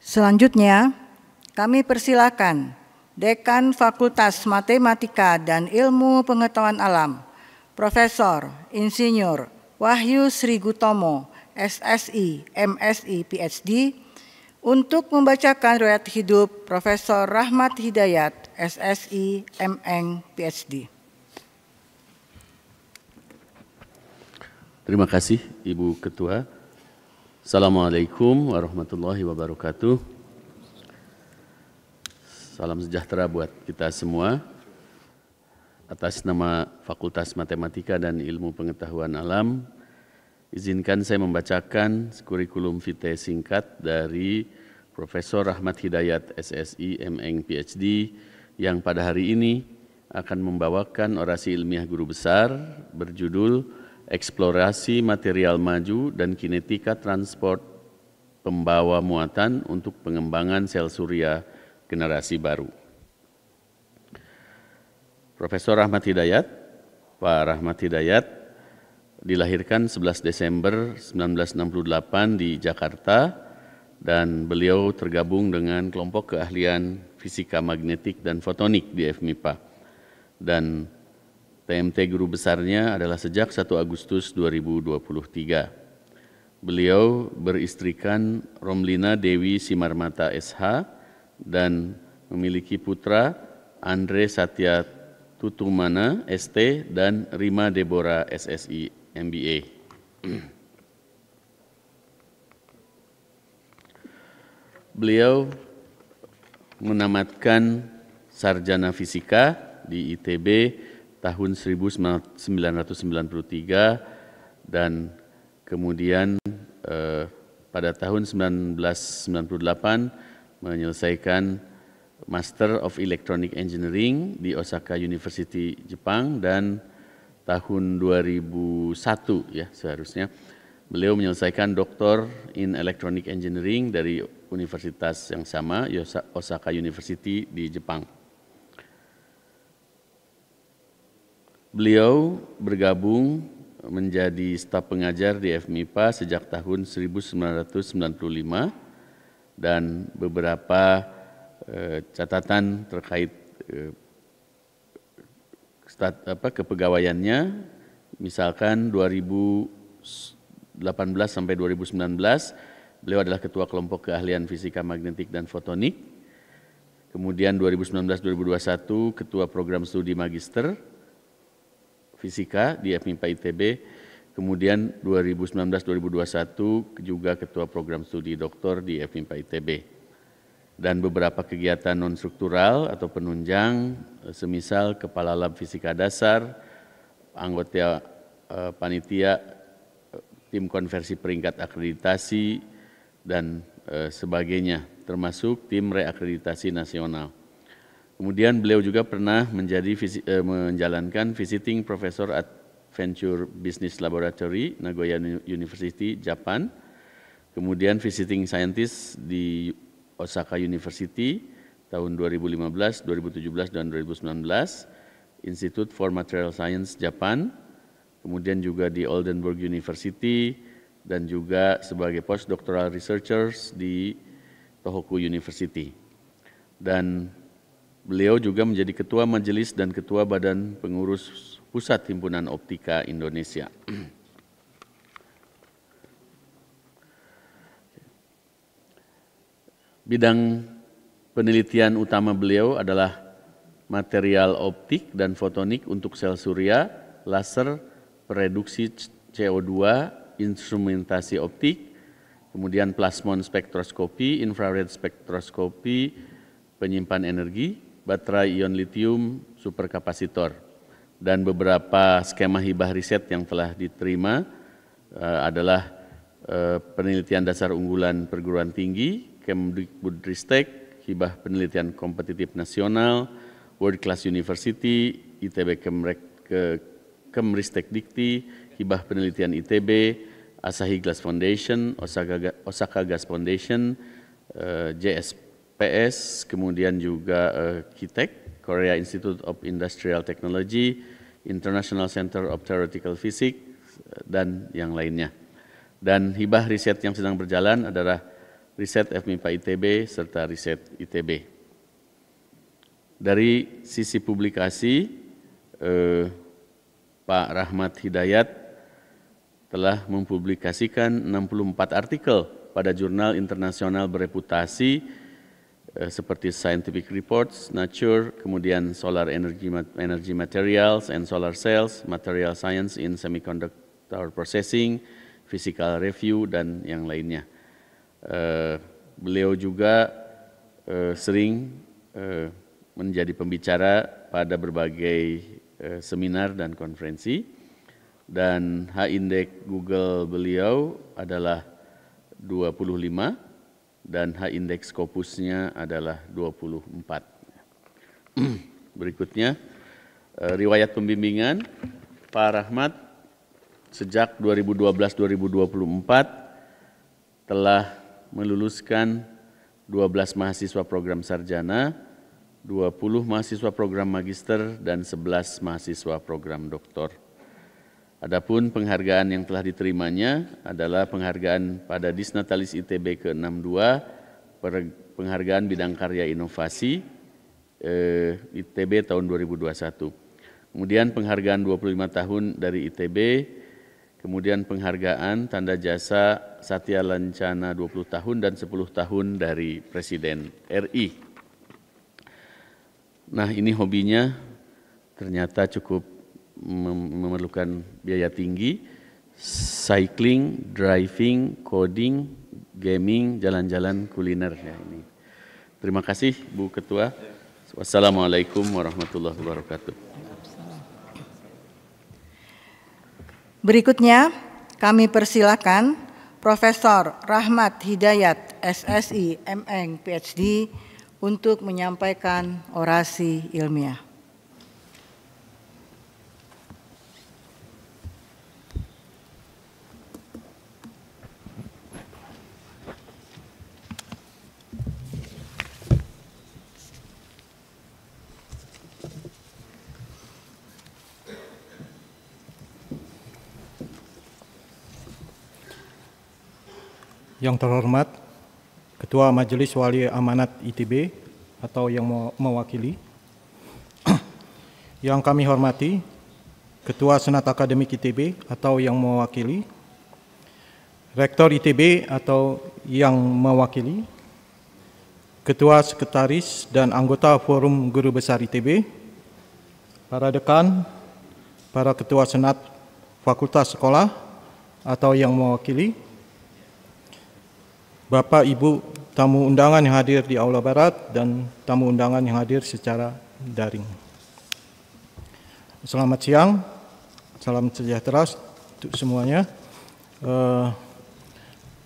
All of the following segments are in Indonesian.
Selanjutnya, kami persilakan Dekan Fakultas Matematika dan Ilmu Pengetahuan Alam, Profesor Insinyur Wahyu Sri Gutomo, SSI, MSI, PhD, untuk membacakan riwayat hidup Profesor Rahmat Hidayat, SSI, MN, PhD. Terima kasih Ibu Ketua. Assalamualaikum warahmatullahi wabarakatuh. Salam sejahtera buat kita semua. Atas nama Fakultas Matematika dan Ilmu Pengetahuan Alam, izinkan saya membacakan kurikulum vitae singkat dari Profesor Rahmat Hidayat, SSI, MN, PhD, yang pada hari ini akan membawakan orasi ilmiah guru besar berjudul Eksplorasi Material Maju dan Kinetika Transport Pembawa Muatan untuk Pengembangan Sel Surya Generasi Baru. Profesor Rahmat Hidayat, Pak Rahmat Hidayat, dilahirkan 11 Desember 1968 di Jakarta dan beliau tergabung dengan kelompok keahlian fisika magnetik dan fotonik di FMIPA. Dan TMT guru besarnya adalah sejak 1 Agustus 2023. Beliau beristrikan Romlina Dewi Simarmata SH dan memiliki putra Andre Satya Tutumana ST dan Rima Deborah SSI MBA. Beliau menamatkan sarjana fisika di ITB tahun 1993 dan kemudian pada tahun 1998 menyelesaikan Master of Electronic Engineering di Osaka University, Jepang, dan tahun 2001 ya seharusnya beliau menyelesaikan Doctor in Electronic Engineering dari universitas yang sama, Osaka University di Jepang. Beliau bergabung menjadi staf pengajar di FMIPA sejak tahun 1995 dan beberapa catatan terkait kepegawaiannya, misalkan 2018 sampai 2019 beliau adalah ketua kelompok keahlian fisika magnetik dan fotonik, kemudian 2019-2021 ketua program studi magister fisika di FMIPA ITB, kemudian 2019-2021 juga ketua program studi doktor di FMIPA ITB. Dan beberapa kegiatan non-struktural atau penunjang, semisal Kepala Lab Fisika Dasar, anggota panitia tim konversi peringkat akreditasi, dan sebagainya, termasuk tim reakreditasi nasional. Kemudian beliau juga pernah menjalankan visiting professor at Venture Business Laboratory, Nagoya University, Japan. Kemudian visiting scientist di Osaka University tahun 2015, 2017, dan 2019. Institute for Material Science, Japan. Kemudian juga di Oldenburg University dan juga sebagai postdoctoral researchers di Tohoku University. Dan beliau juga menjadi ketua majelis dan ketua badan pengurus Pusat Himpunan Optika Indonesia. Bidang penelitian utama beliau adalah material optik dan fotonik untuk sel surya, laser, pereduksi CO2, instrumentasi optik, kemudian plasmon spektroskopi, infrared spektroskopi, penyimpan energi, baterai ion litium, superkapasitor. Dan beberapa skema hibah riset yang telah diterima adalah penelitian dasar unggulan perguruan tinggi, Kemdikbudristek, hibah penelitian kompetitif nasional, World Class University, ITB Kemristek Dikti, hibah penelitian ITB, Asahi Glass Foundation, Osaka Gas Foundation, JSPS, kemudian juga KITEC, Korea Institute of Industrial Technology, International Center of Theoretical Physics, dan yang lainnya. Dan hibah riset yang sedang berjalan adalah riset FMIPA ITB, serta riset ITB. Dari sisi publikasi, Pak Rahmat Hidayat telah mempublikasikan 64 artikel pada jurnal internasional bereputasi seperti Scientific Reports, Nature, kemudian Solar Energy Materials and Solar Cells, Material Science in Semiconductor Processing, Physical Review, dan yang lainnya. Beliau juga sering menjadi pembicara pada berbagai seminar dan konferensi, dan H-index Google beliau adalah 25, dan H-index Scopusnya adalah 24. Berikutnya, riwayat pembimbingan Pak Rahmat sejak 2012-2024 telah meluluskan 12 mahasiswa program sarjana, 20 mahasiswa program magister, dan 11 mahasiswa program doktor. Adapun penghargaan yang telah diterimanya adalah penghargaan pada Disnatalis ITB ke-62, penghargaan bidang karya inovasi ITB tahun 2021. Kemudian penghargaan 25 tahun dari ITB, kemudian penghargaan tanda jasa Satya Lancana 20 tahun dan 10 tahun dari Presiden RI. Nah, ini hobinya ternyata cukup memerlukan biaya tinggi: cycling, driving, coding, gaming, jalan-jalan, kuliner. Ya, ini. Terima kasih Bu Ketua. Wassalamualaikum warahmatullahi wabarakatuh. Berikutnya kami persilakan Profesor Rahmat Hidayat, SSI, MN, PhD, untuk menyampaikan orasi ilmiah. Yang terhormat Ketua Majelis Wali Amanat ITB atau yang mewakili, yang kami hormati Ketua Senat Akademik ITB atau yang mewakili, Rektor ITB atau yang mewakili, Ketua Sekretaris dan anggota Forum Guru Besar ITB, para dekan, para Ketua Senat Fakultas Sekolah atau yang mewakili, Bapak, Ibu, tamu undangan yang hadir di Aula Barat dan tamu undangan yang hadir secara daring. Selamat siang, salam sejahtera untuk semuanya.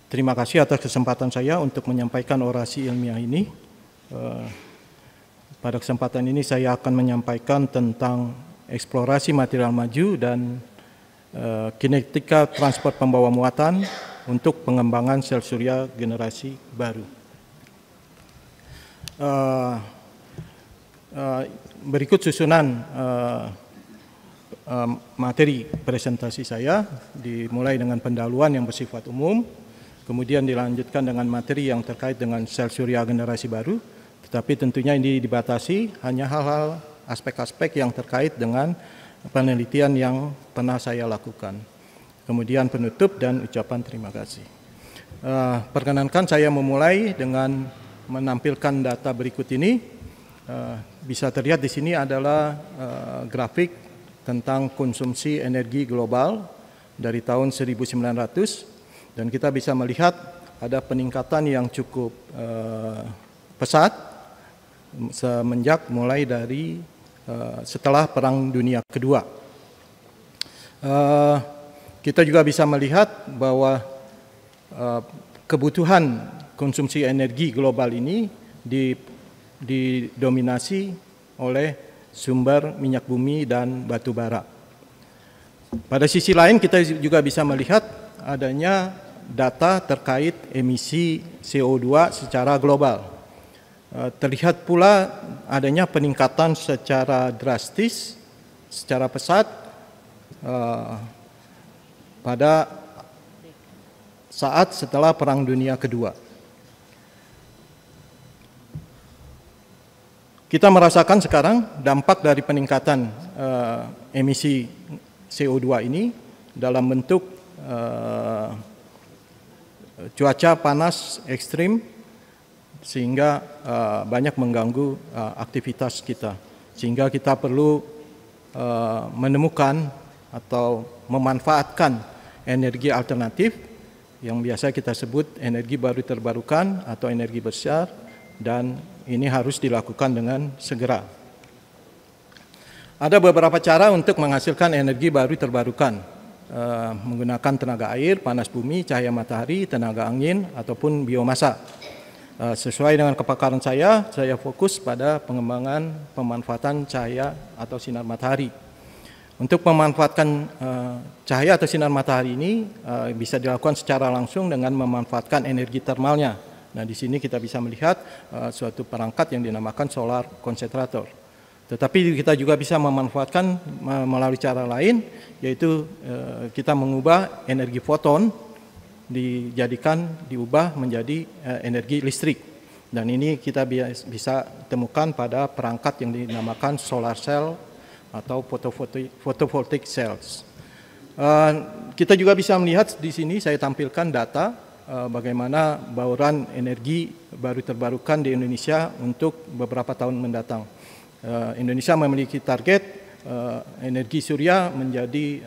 Terima kasih atas kesempatan saya untuk menyampaikan orasi ilmiah ini. Pada kesempatan ini saya akan menyampaikan tentang eksplorasi material maju dan kinetika transport pembawa muatan untuk pengembangan sel surya generasi baru. Berikut susunan materi presentasi saya, dimulai dengan pendahuluan yang bersifat umum, kemudian dilanjutkan dengan materi yang terkait dengan sel surya generasi baru, tetapi tentunya ini dibatasi hanya hal-hal aspek-aspek yang terkait dengan penelitian yang pernah saya lakukan. Kemudian penutup dan ucapan terima kasih. Perkenankan saya memulai dengan menampilkan data berikut ini. Bisa terlihat di sini adalah grafik tentang konsumsi energi global dari tahun 1900, dan kita bisa melihat ada peningkatan yang cukup pesat semenjak mulai dari setelah Perang Dunia Kedua. Kita juga bisa melihat bahwa kebutuhan konsumsi energi global ini didominasi oleh sumber minyak bumi dan batu bara. Pada sisi lain kita juga bisa melihat adanya data terkait emisi CO2 secara global. Terlihat pula adanya peningkatan secara drastis, secara pesat pada saat setelah Perang Dunia Kedua. Kita merasakan sekarang dampak dari peningkatan emisi CO2 ini dalam bentuk cuaca panas ekstrim, sehingga banyak mengganggu aktivitas kita. Sehingga kita perlu menemukan atau memanfaatkan energi alternatif yang biasa kita sebut energi baru terbarukan atau energi besar, dan ini harus dilakukan dengan segera. Ada beberapa cara untuk menghasilkan energi baru terbarukan, menggunakan tenaga air, panas bumi, cahaya matahari, tenaga angin, ataupun biomasa. Sesuai dengan kepakaran saya fokus pada pengembangan pemanfaatan cahaya atau sinar matahari. Untuk memanfaatkan cahaya atau sinar matahari ini bisa dilakukan secara langsung dengan memanfaatkan energi termalnya. Nah, di sini kita bisa melihat suatu perangkat yang dinamakan solar concentrator. Tetapi kita juga bisa memanfaatkan melalui cara lain, yaitu kita mengubah energi foton diubah menjadi energi listrik. Dan ini kita bisa temukan pada perangkat yang dinamakan solar cell atau photovoltaic cells. Kita juga bisa melihat di sini saya tampilkan data bagaimana bauran energi baru terbarukan di Indonesia untuk beberapa tahun mendatang. Indonesia memiliki target energi surya menjadi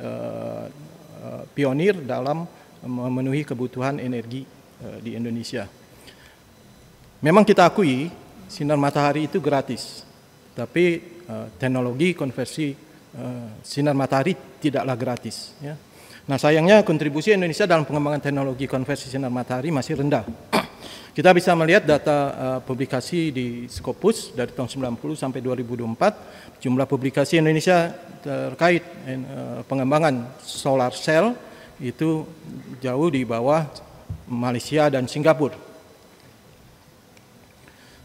pionir dalam memenuhi kebutuhan energi di Indonesia. Memang kita akui sinar matahari itu gratis, tapi teknologi konversi sinar matahari tidaklah gratis. Ya. Nah, sayangnya kontribusi Indonesia dalam pengembangan teknologi konversi sinar matahari masih rendah. Kita bisa melihat data publikasi di Scopus dari tahun 90 sampai 2024, jumlah publikasi Indonesia terkait pengembangan solar cell itu jauh di bawah Malaysia dan Singapura.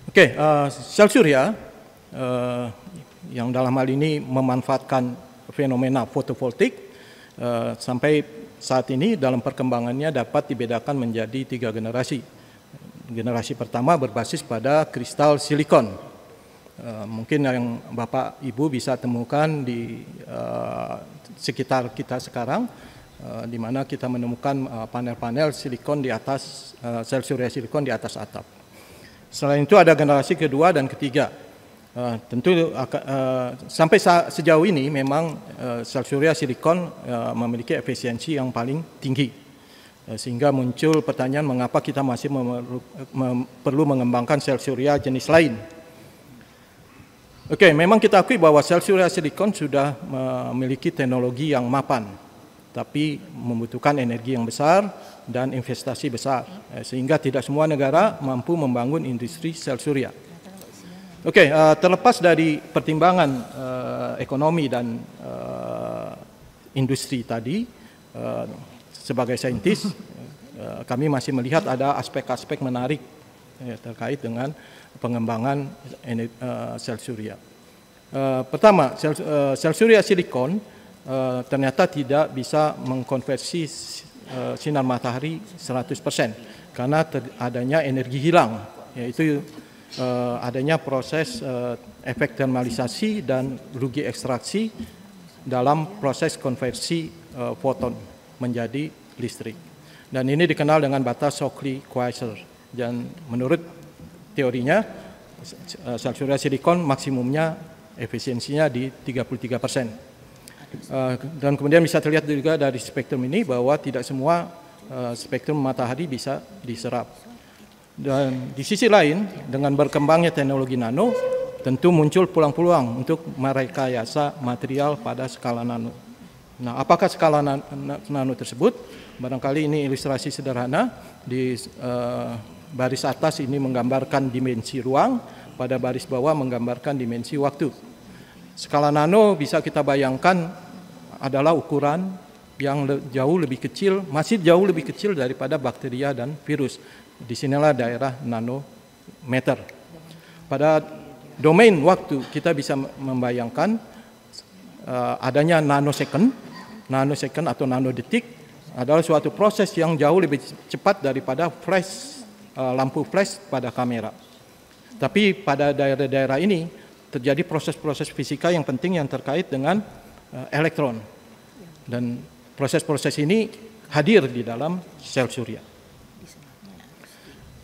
Oke, sel surya yang dalam hal ini memanfaatkan fenomena fotovoltaik sampai saat ini dalam perkembangannya dapat dibedakan menjadi 3 generasi. Generasi pertama berbasis pada kristal silikon. Mungkin yang Bapak Ibu bisa temukan di sekitar kita sekarang, di mana kita menemukan panel-panel silikon di atas sel surya silikon di atas atap. Selain itu ada generasi kedua dan ketiga. Tentu sampai sejauh ini memang sel surya silikon memiliki efisiensi yang paling tinggi, sehingga muncul pertanyaan mengapa kita masih perlu mengembangkan sel surya jenis lain. Oke, memang kita akui bahwa sel surya silikon sudah memiliki teknologi yang mapan, tapi membutuhkan energi yang besar dan investasi besar, sehingga tidak semua negara mampu membangun industri sel surya. Oke, terlepas dari pertimbangan ekonomi dan industri tadi, sebagai saintis, kami masih melihat ada aspek-aspek menarik terkait dengan pengembangan sel surya. Pertama, sel surya silikon ternyata tidak bisa mengkonversi sinar matahari 100% karena adanya energi hilang, yaitu adanya proses efek termalisasi dan rugi ekstraksi dalam proses konversi foton menjadi listrik. Dan ini dikenal dengan batas Shockley-Queisser. Dan menurut teorinya, sel surya silikon maksimumnya efisiensinya di 33%. Dan kemudian bisa terlihat juga dari spektrum ini bahwa tidak semua spektrum matahari bisa diserap. Dan di sisi lain, dengan berkembangnya teknologi nano, tentu muncul peluang-peluang untuk merekayasa material pada skala nano. Nah, apakah skala nano tersebut? Barangkali ini ilustrasi sederhana. Di baris atas ini menggambarkan dimensi ruang, pada baris bawah menggambarkan dimensi waktu. Skala nano bisa kita bayangkan adalah ukuran yang jauh lebih kecil, masih jauh lebih kecil daripada bakteria dan virus. Disinilah daerah nanometer. Pada domain waktu kita bisa membayangkan adanya nanosecond atau nanodetik adalah suatu proses yang jauh lebih cepat daripada lampu flash pada kamera. Tapi pada daerah-daerah ini terjadi proses-proses fisika yang penting yang terkait dengan elektron. Dan proses-proses ini hadir di dalam sel surya.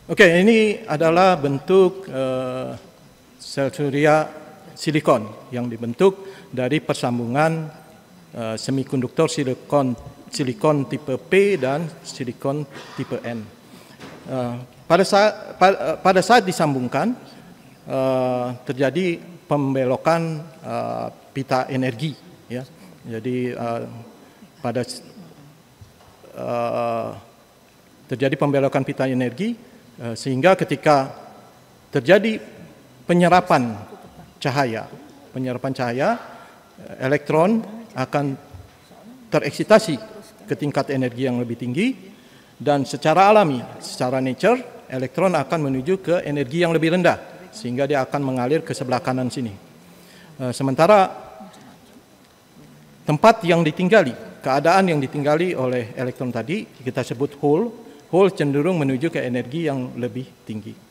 Oke, ini adalah bentuk sel surya silikon yang dibentuk dari persambungan semikonduktor silikon tipe P dan silikon tipe N. Pada saat disambungkan terjadi pembelokan pita energi, ya. Jadi terjadi pembelokan pita energi sehingga ketika terjadi penyerapan cahaya, elektron akan tereksitasi ke tingkat energi yang lebih tinggi, dan secara alami, secara nature, elektron akan menuju ke energi yang lebih rendah sehingga dia akan mengalir ke sebelah kanan sini. Sementara tempat yang ditinggali, keadaan yang ditinggali oleh elektron tadi kita sebut hole cenderung menuju ke energi yang lebih tinggi.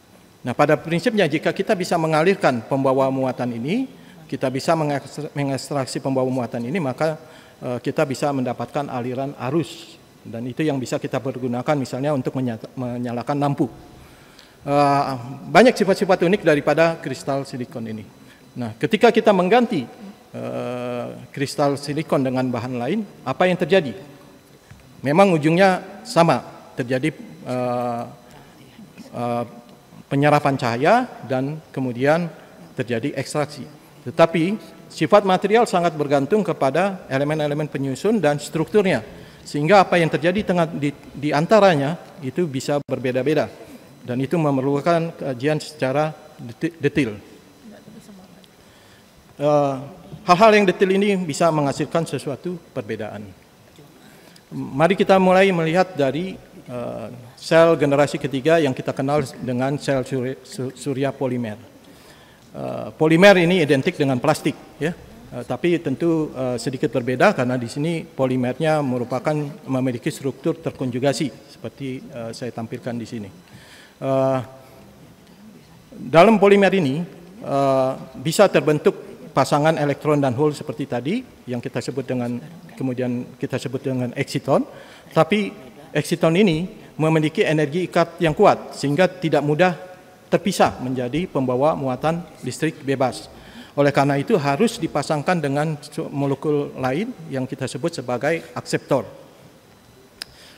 Nah, pada prinsipnya jika kita bisa mengalirkan pembawa muatan ini, kita bisa mengekstraksi pembawa muatan ini, maka kita bisa mendapatkan aliran arus, dan itu yang bisa kita pergunakan misalnya untuk menyalakan lampu. Banyak sifat-sifat unik daripada kristal silikon ini. Nah, ketika kita mengganti kristal silikon dengan bahan lain, apa yang terjadi? Memang ujungnya sama, terjadi penyerapan cahaya dan kemudian terjadi ekstraksi. Tetapi sifat material sangat bergantung kepada elemen-elemen penyusun dan strukturnya, sehingga apa yang terjadi di antaranya itu bisa berbeda-beda, dan itu memerlukan kajian secara detail. Hal-hal yang detail ini bisa menghasilkan sesuatu perbedaan. Mari kita mulai melihat dari sel generasi ketiga yang kita kenal dengan sel surya polimer. Polimer ini identik dengan plastik, ya, tapi tentu sedikit berbeda karena di sini polimernya memiliki struktur terkonjugasi seperti saya tampilkan di sini. Dalam polimer ini bisa terbentuk pasangan elektron dan hole seperti tadi yang kita sebut dengan eksiton, tapi eksiton ini memiliki energi ikat yang kuat sehingga tidak mudah terpisah menjadi pembawa muatan listrik bebas. Oleh karena itu harus dipasangkan dengan molekul lain yang kita sebut sebagai akseptor.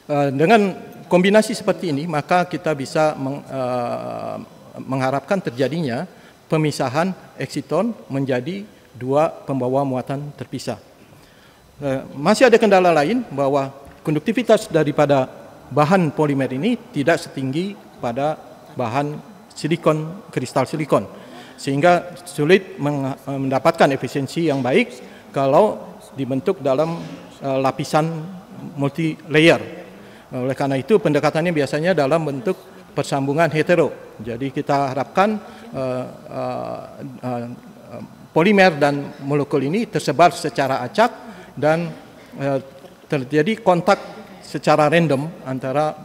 Dengan kombinasi seperti ini maka kita bisa mengharapkan terjadinya pemisahan eksiton menjadi dua pembawa muatan terpisah. Masih ada kendala lain bahwa konduktivitas daripada bahan polimer ini tidak setinggi pada bahan kristal silikon, sehingga sulit mendapatkan efisiensi yang baik kalau dibentuk dalam lapisan multi layer. Oleh karena itu pendekatannya biasanya dalam bentuk persambungan hetero. Jadi kita harapkan polimer dan molekul ini tersebar secara acak dan terjadi kontak secara random antara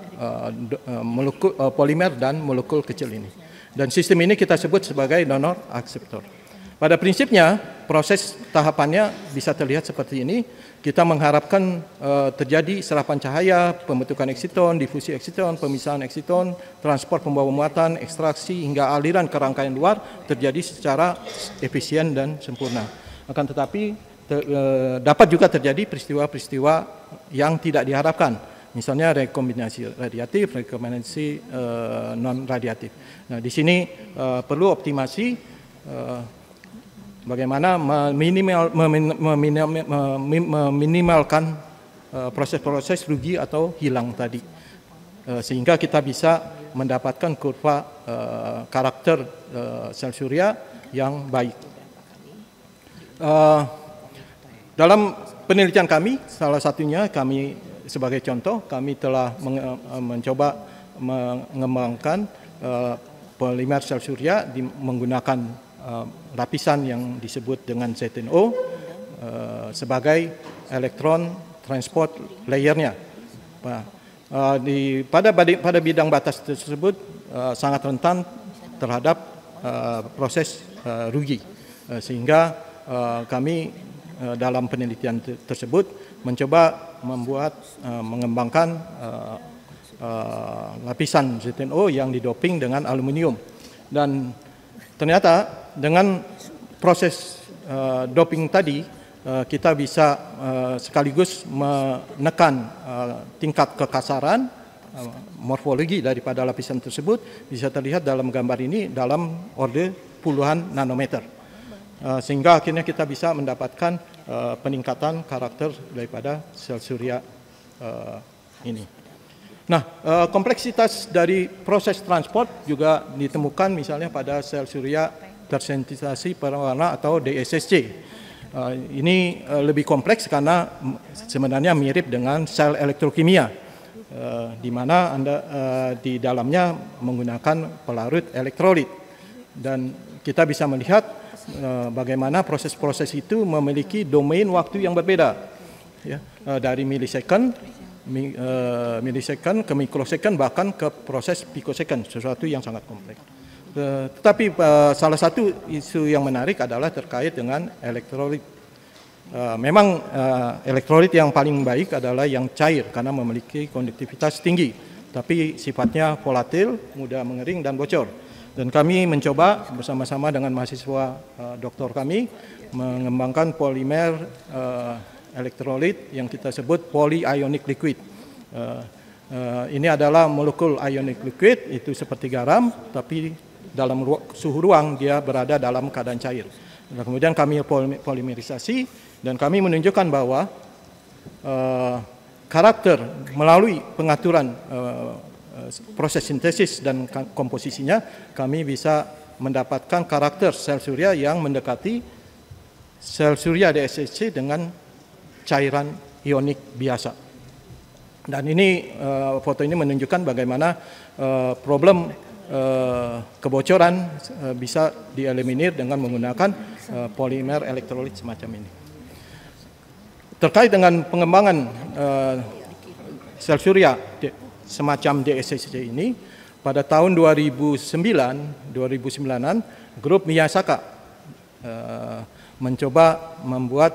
polimer dan molekul kecil ini. Dan sistem ini kita sebut sebagai donor akseptor. Pada prinsipnya proses tahapannya bisa terlihat seperti ini. Kita mengharapkan terjadi serapan cahaya, pembentukan eksiton, difusi eksiton, pemisahan eksiton, transport pembawa muatan, ekstraksi hingga aliran ke rangkaian luar terjadi secara efisien dan sempurna. Akan tetapi dapat juga terjadi peristiwa-peristiwa yang tidak diharapkan. Misalnya rekombinasi radiatif, rekombinasi non radiatif. Nah, di sini perlu optimasi bagaimana meminimalkan proses-proses rugi atau hilang tadi, sehingga kita bisa mendapatkan kurva karakter sel surya yang baik. Dalam penelitian kami, salah satunya kami sebagai contoh, kami telah mencoba mengembangkan polimer sel surya menggunakan lapisan yang disebut dengan ZNO sebagai elektron transport layernya. Pada bidang batas tersebut sangat rentan terhadap proses rugi. Sehingga kami dalam penelitian tersebut mencoba mengembangkan lapisan ZNO yang didoping dengan aluminium. Dan ternyata dengan proses doping tadi kita bisa sekaligus menekan tingkat kekasaran morfologi daripada lapisan tersebut, bisa terlihat dalam gambar ini dalam order puluhan nanometer. Sehingga akhirnya kita bisa mendapatkan peningkatan karakter daripada sel surya ini. Nah, kompleksitas dari proses transport juga ditemukan misalnya pada sel surya tersensitisasi pewarna atau DSSC. Ini lebih kompleks karena sebenarnya mirip dengan sel elektrokimia, di mana di dalamnya menggunakan pelarut elektrolit. Dan kita bisa melihat bagaimana proses-proses itu memiliki domain waktu yang berbeda, ya, dari milisecond ke mikrosecond, bahkan ke proses pikosecond, sesuatu yang sangat kompleks. Tetapi salah satu isu yang menarik adalah terkait dengan elektrolit. Memang elektrolit yang paling baik adalah yang cair karena memiliki konduktivitas tinggi, tapi sifatnya volatil, mudah mengering dan bocor. Dan kami mencoba bersama-sama dengan mahasiswa doktor kami mengembangkan polimer elektrolit yang kita sebut polyionic liquid. Ini adalah molekul ionic liquid, itu seperti garam, tapi dalam suhu ruang dia berada dalam keadaan cair. Nah, kemudian kami polimerisasi dan kami menunjukkan bahwa karakter melalui pengaturan proses sintesis dan komposisinya, kami bisa mendapatkan karakter sel surya yang mendekati sel surya DSSC dengan cairan ionik biasa. Dan ini foto ini menunjukkan bagaimana problem kebocoran bisa dieliminir dengan menggunakan polimer elektrolit semacam ini. Terkait dengan pengembangan sel surya semacam DSSC ini, pada tahun 2009-an, grup Miyasaka mencoba membuat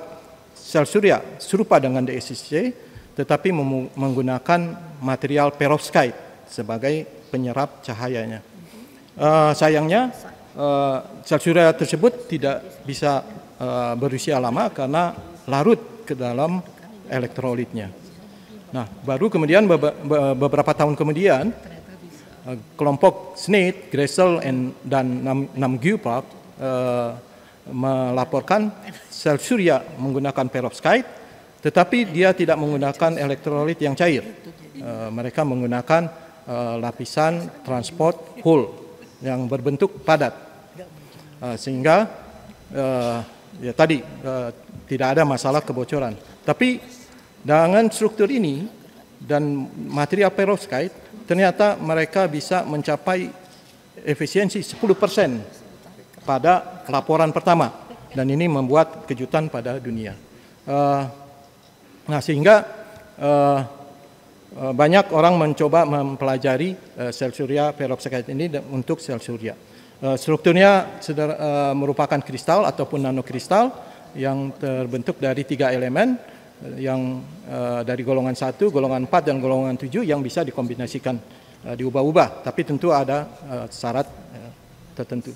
sel surya serupa dengan DSSC, tetapi menggunakan material perovskite sebagai penyerap cahayanya. Sayangnya sel surya tersebut tidak bisa berusia lama karena larut ke dalam elektrolitnya. Nah, baru kemudian beberapa tahun kemudian kelompok Sneyd, Gressel, dan Namgyal Park melaporkan sel surya menggunakan perovskite, tetapi dia tidak menggunakan elektrolit yang cair. Mereka menggunakan lapisan transport hole yang berbentuk padat, sehingga ya tadi tidak ada masalah kebocoran. Tapi dengan struktur ini dan material perovskite, ternyata mereka bisa mencapai efisiensi 10% pada laporan pertama, dan ini membuat kejutan pada dunia. Nah, sehingga banyak orang mencoba mempelajari sel surya perovskite ini untuk sel surya. Strukturnya merupakan kristal ataupun nanokristal yang terbentuk dari 3 elemen yang dari golongan 1, golongan 4, dan golongan 7 yang bisa dikombinasikan, diubah-ubah, tapi tentu ada syarat tertentu.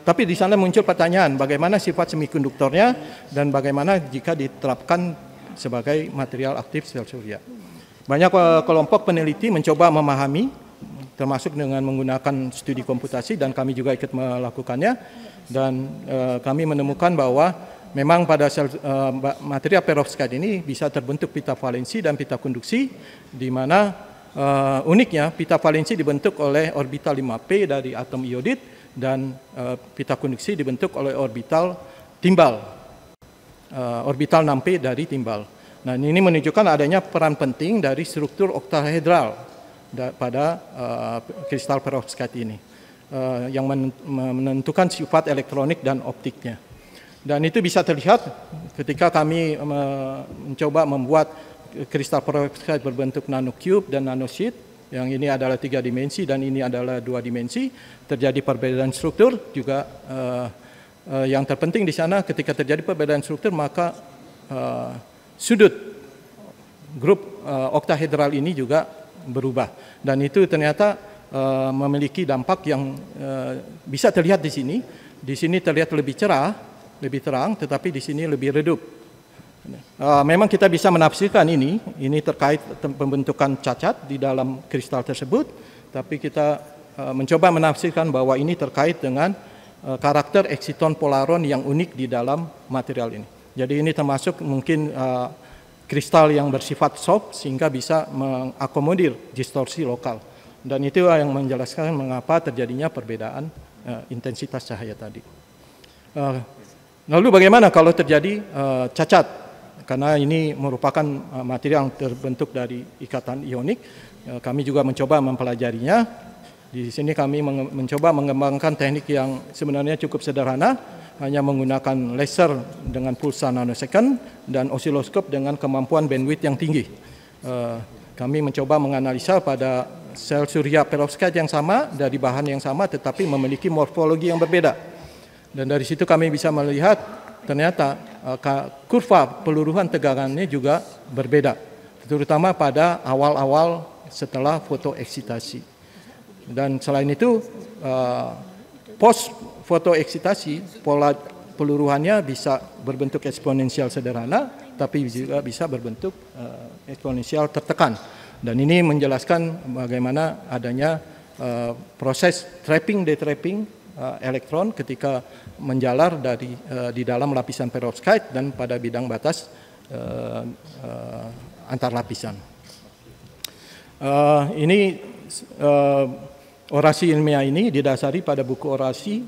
Tapi di sana muncul pertanyaan, bagaimana sifat semikonduktornya dan bagaimana jika diterapkan sebagai material aktif sel surya. Banyak kelompok peneliti mencoba memahami, termasuk dengan menggunakan studi komputasi, dan kami juga ikut melakukannya, dan kami menemukan bahwa memang pada material perovskite ini bisa terbentuk pita valensi dan pita konduksi, di mana uniknya pita valensi dibentuk oleh orbital 5p dari atom iodid, dan pita konduksi dibentuk oleh orbital timbal, orbital 6p dari timbal. Nah, ini menunjukkan adanya peran penting dari struktur oktahedral pada kristal perovskite ini, yang menentukan sifat elektronik dan optiknya. Dan itu bisa terlihat ketika kami mencoba membuat kristal perovskite berbentuk nanocube dan nanosheet, yang ini adalah 3 dimensi dan ini adalah 2 dimensi, terjadi perbedaan struktur juga yang terpenting di sana ketika terjadi perbedaan struktur maka sudut grup oktahedral ini juga berubah, dan itu ternyata memiliki dampak yang bisa terlihat di sini. Di sini terlihat lebih cerah, lebih terang, tetapi di sini lebih redup. Memang kita bisa menafsirkan ini terkait pembentukan cacat di dalam kristal tersebut, tapi kita mencoba menafsirkan bahwa ini terkait dengan karakter eksiton polaron yang unik di dalam material ini. Jadi ini termasuk mungkin kristal yang bersifat soft sehingga bisa mengakomodir distorsi lokal. Dan itu yang menjelaskan mengapa terjadinya perbedaan intensitas cahaya tadi. Lalu bagaimana kalau terjadi cacat? Karena ini merupakan material yang terbentuk dari ikatan ionik, kami juga mencoba mempelajarinya. Di sini kami mencoba mengembangkan teknik yang sebenarnya cukup sederhana, hanya menggunakan laser dengan pulsa nanosecond dan osiloskop dengan kemampuan bandwidth yang tinggi. Kami mencoba menganalisa pada sel surya perovskite yang sama, dari bahan yang sama, tetapi memiliki morfologi yang berbeda. Dan dari situ kami bisa melihat ternyata kurva peluruhan tegangannya juga berbeda, terutama pada awal-awal setelah fotoeksitasi. Dan selain itu, post fotoeksitasi, pola peluruhannya bisa berbentuk eksponensial sederhana, tapi juga bisa berbentuk eksponensial tertekan. Dan ini menjelaskan bagaimana adanya proses trapping detrapping elektron ketika menjalar di dalam lapisan perovskite dan pada bidang batas antar lapisan. Orasi ilmiah ini didasari pada buku orasi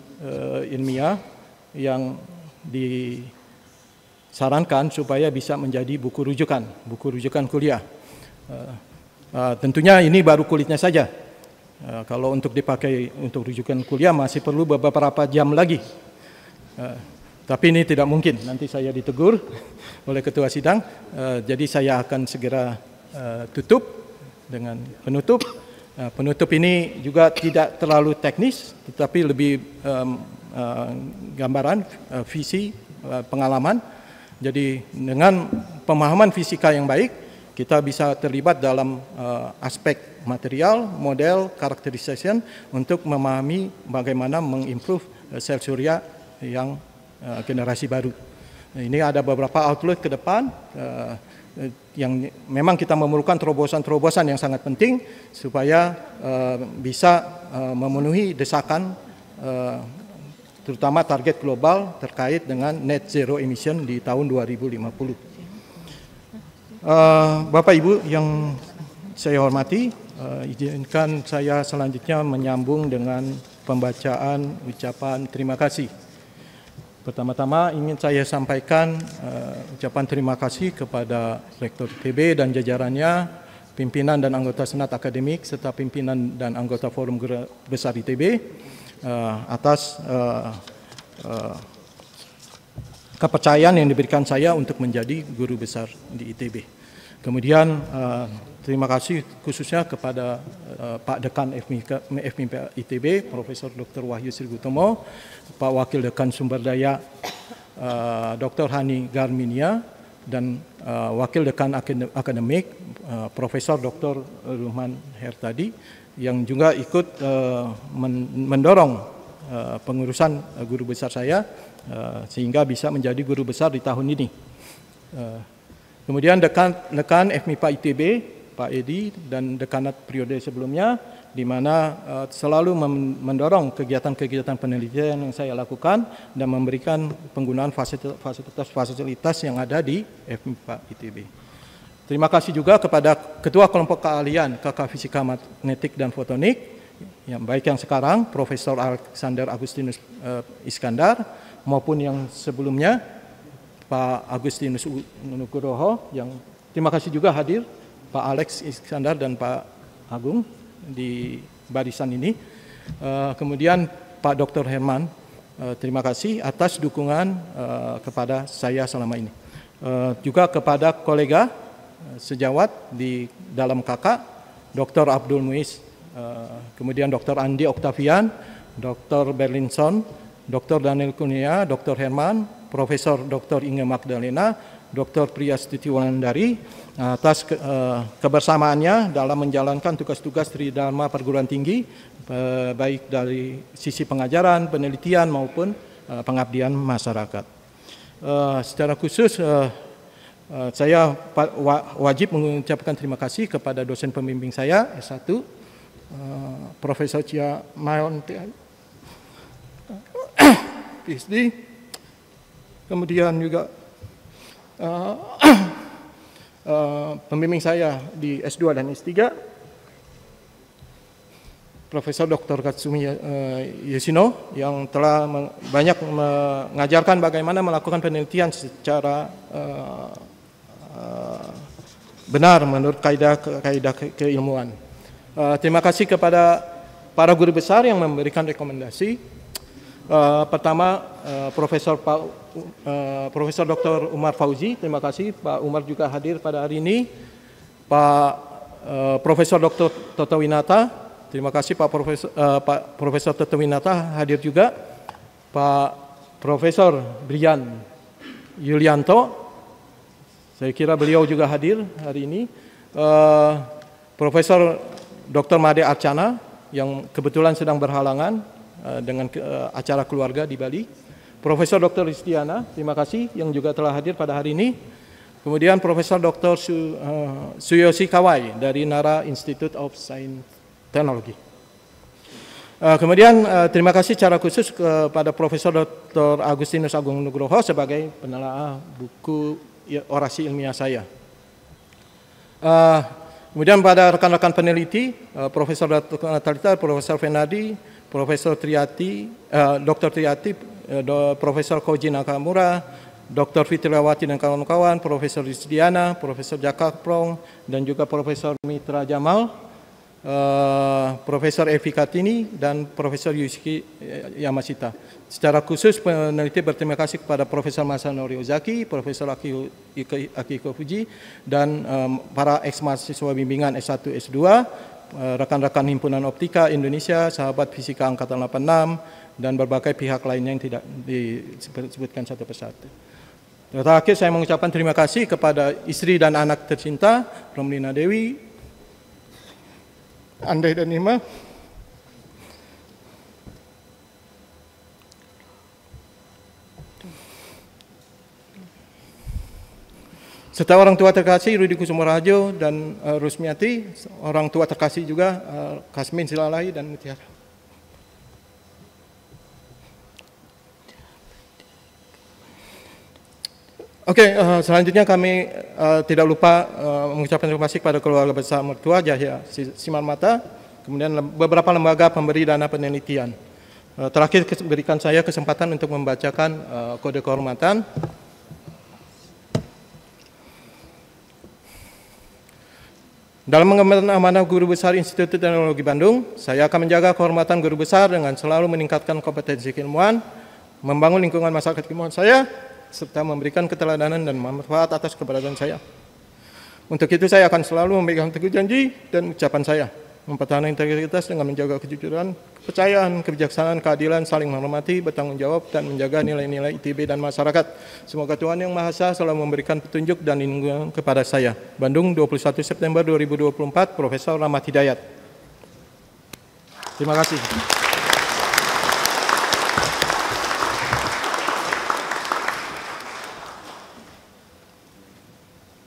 ilmiah yang disarankan supaya bisa menjadi buku rujukan kuliah. Tentunya ini baru kulitnya saja. Kalau untuk dipakai untuk rujukan kuliah masih perlu beberapa jam lagi. Tapi ini tidak mungkin, nanti saya ditegur oleh ketua sidang. Jadi saya akan segera tutup dengan penutup. Penutup ini juga tidak terlalu teknis, tetapi lebih gambaran, visi, pengalaman. Jadi dengan pemahaman fisika yang baik, kita bisa terlibat dalam aspek material, model, characterization untuk memahami bagaimana mengimprove sel surya yang generasi baru. Ini ada beberapa outlook ke depan yang memang kita memerlukan terobosan-terobosan yang sangat penting supaya bisa memenuhi desakan terutama target global terkait dengan net zero emission di tahun 2050. Bapak Ibu yang saya hormati, izinkan saya selanjutnya menyambung dengan pembacaan ucapan terima kasih. Pertama-tama ingin saya sampaikan ucapan terima kasih kepada Rektor ITB dan jajarannya, pimpinan dan anggota Senat Akademik, serta pimpinan dan anggota Forum Guru Besar ITB atas kepercayaan yang diberikan saya untuk menjadi guru besar di ITB. Kemudian terima kasih khususnya kepada Pak Dekan FMIPA ITB, Profesor Dr. Wahyu Srigutomo, Pak Wakil Dekan Sumber Daya Dr. Hani Garminia, dan Wakil Dekan Akademik Profesor Dr. Ruhman Hertadi yang juga ikut mendorong pengurusan guru besar saya sehingga bisa menjadi guru besar di tahun ini. Kemudian dekan FMIPA ITB, Pak Edi, dan dekanat periode sebelumnya, di mana selalu mendorong kegiatan-kegiatan penelitian yang saya lakukan dan memberikan penggunaan fasilitas yang ada di FMIPA ITB. Terima kasih juga kepada Ketua Kelompok Keahlian KK Fisika Magnetik dan Fotonik, yang baik yang sekarang, Profesor Alexander Agustinus Iskandar, maupun yang sebelumnya, Pak Agustinus Nugroho, yang terima kasih juga hadir, Pak Alex Iskandar dan Pak Agung di barisan ini. Kemudian Pak Dr. Herman, terima kasih atas dukungan kepada saya selama ini. Juga kepada kolega sejawat di dalam KK, Dr. Abdul Muiz, kemudian Dr. Andi Oktavian, Dr. Berlinson, Dr. Daniel Kurnia, Dr. Herman, Profesor Dr. Inge Magdalena, Dr. Priastuti Wulandari atas kebersamaannya dalam menjalankan tugas-tugas Tridharma Perguruan Tinggi, baik dari sisi pengajaran, penelitian maupun pengabdian masyarakat. Secara khusus saya wajib mengucapkan terima kasih kepada dosen pembimbing saya S1, Profesor Chia Mayon PhD, kemudian juga pembimbing saya di S2 dan S3, Profesor Dr. Katsumi Yoshino, yang telah banyak mengajarkan bagaimana melakukan penelitian secara benar menurut kaidah keilmuan. Terima kasih kepada para guru besar yang memberikan rekomendasi. Pertama, Profesor Dr. Umar Fauzi, terima kasih. Pak Umar juga hadir pada hari ini. Pak Profesor Dr. Toto Winata, terima kasih Pak Profesor Toto Winata hadir juga. Pak Profesor Brian Yulianto, saya kira beliau juga hadir hari ini. Profesor Dr. Made Archana yang kebetulan sedang berhalangan dengan acara keluarga di Bali. Profesor Dr. Ristiana, terima kasih yang juga telah hadir pada hari ini. Kemudian Profesor Dr. Suyoshi Kawai dari Nara Institute of Science Technology. Kemudian terima kasih secara khusus kepada Profesor Dr. Agustinus Agung Nugroho sebagai penelaah buku orasi ilmiah saya. Kemudian pada rekan-rekan peneliti, Profesor Dr. Natalita, Profesor Fenadi, Profesor Triati, Dr. Triati, Profesor Koji Nakamura, Dr. Fitriawati dan kawan-kawan, Profesor Rizdiana, Profesor Jaka Prong, dan juga Profesor Mitra Jamal, Profesor Evi Kartini, dan Profesor Yusuki Yamashita. Secara khusus peneliti berterima kasih kepada Profesor Masanori Ozaki, Profesor Akiko Fuji, dan para ex-mahasiswa bimbingan S1, S2, rekan-rekan Himpunan Optika Indonesia, sahabat fisika Angkatan 86, dan berbagai pihak lainnya yang tidak disebutkan satu persatu. Terakhir saya mengucapkan terima kasih kepada istri dan anak tercinta, Romlina Dewi, Andai dan Nima, serta orang tua terkasih Rudi Kusumorajo dan Rusmiati, orang tua terkasih juga Kasmin Silalahi dan Mutiara. Oke, selanjutnya kami tidak lupa mengucapkan terima kasih kepada keluarga besar mertua Jahya Simarmata, kemudian beberapa lembaga pemberi dana penelitian. Terakhir berikan saya kesempatan untuk membacakan kode kehormatan. Dalam mengemban amanah Guru Besar Institut Teknologi Bandung, saya akan menjaga kehormatan Guru Besar dengan selalu meningkatkan kompetensi keilmuan, membangun lingkungan masyarakat keilmuan saya, serta memberikan keteladanan dan manfaat atas keberadaan saya. Untuk itu saya akan selalu memegang teguh janji dan ucapan saya, mempertahankan integritas dengan menjaga kejujuran, kepercayaan, kebijaksanaan, keadilan, saling menghormati, bertanggung jawab, dan menjaga nilai-nilai ITB dan masyarakat. Semoga Tuhan Yang Maha Esa selalu memberikan petunjuk dan lindungan kepada saya. Bandung, 21 September 2024, Profesor Rahmat Hidayat. Terima kasih.